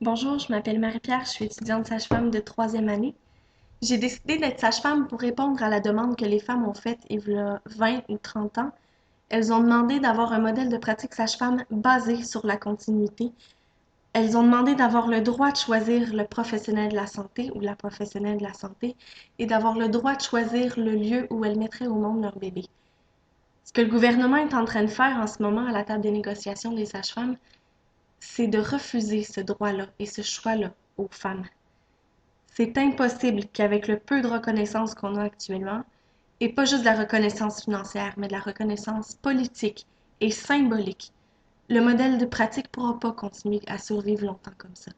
Bonjour, je m'appelle Marie-Pierre, je suis étudiante sage-femme de troisième année. J'ai décidé d'être sage-femme pour répondre à la demande que les femmes ont faite il y a 20 ou 30 ans. Elles ont demandé d'avoir un modèle de pratique sage-femme basé sur la continuité. Elles ont demandé d'avoir le droit de choisir le professionnel de la santé ou la professionnelle de la santé et d'avoir le droit de choisir le lieu où elles mettraient au monde leur bébé. Ce que le gouvernement est en train de faire en ce moment à la table des négociations des sages-femmes, c'est de refuser ce droit-là et ce choix-là aux femmes. C'est impossible qu'avec le peu de reconnaissance qu'on a actuellement, et pas juste de la reconnaissance financière, mais de la reconnaissance politique et symbolique, le modèle de pratique ne pourra pas continuer à survivre longtemps comme ça.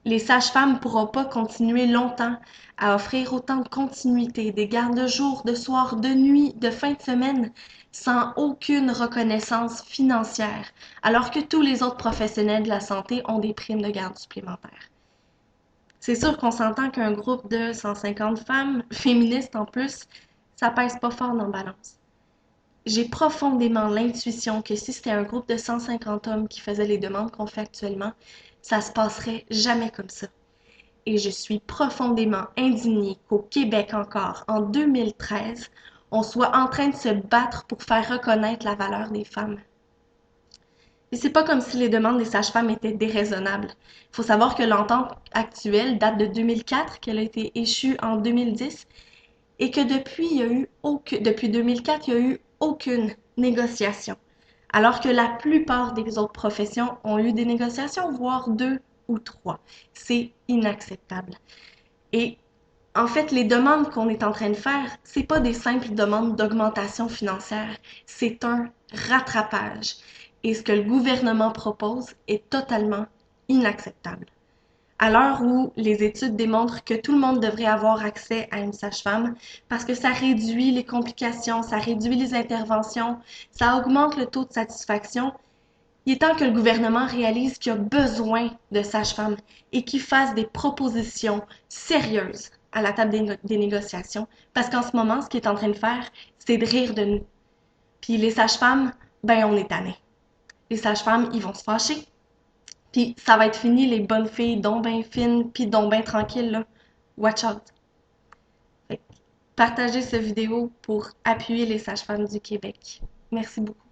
Les sages-femmes ne pourront pas continuer longtemps à offrir autant de continuité, des gardes de jour, de soir, de nuit, de fin de semaine, sans aucune reconnaissance financière, alors que tous les autres professionnels de la santé ont des primes de garde supplémentaires. C'est sûr qu'on s'entend qu'un groupe de 150 femmes, féministes en plus, ça pèse pas fort dans la balance. J'ai profondément l'intuition que si c'était un groupe de 150 hommes qui faisaient les demandes qu'on fait actuellement, ça se passerait jamais comme ça. Et je suis profondément indignée qu'au Québec encore, en 2013, on soit en train de se battre pour faire reconnaître la valeur des femmes. Et c'est pas comme si les demandes des sages-femmes étaient déraisonnables. Il faut savoir que l'entente actuelle date de 2004, qu'elle a été échue en 2010, et que depuis 2004, il n'y a eu aucune négociation. Alors que la plupart des autres professions ont eu des négociations, voire deux ou trois. C'est inacceptable. Et en fait, les demandes qu'on est en train de faire, c'est pas des simples demandes d'augmentation financière, c'est un rattrapage. Et ce que le gouvernement propose est totalement inacceptable. À l'heure où les études démontrent que tout le monde devrait avoir accès à une sage-femme parce que ça réduit les complications, ça réduit les interventions, ça augmente le taux de satisfaction, il est temps que le gouvernement réalise qu'il y a besoin de sages-femmes et qu'il fasse des propositions sérieuses à la table des négociations. Parce qu'en ce moment, ce qu'il est en train de faire, c'est de rire de nous. Puis les sages-femmes, ben on est tannés. Les sages-femmes, ils vont se fâcher. Puis ça va être fini, les bonnes filles, donc ben fines, puis donc ben tranquilles, là. Watch out. Fait que partagez cette vidéo pour appuyer les sages-femmes du Québec. Merci beaucoup.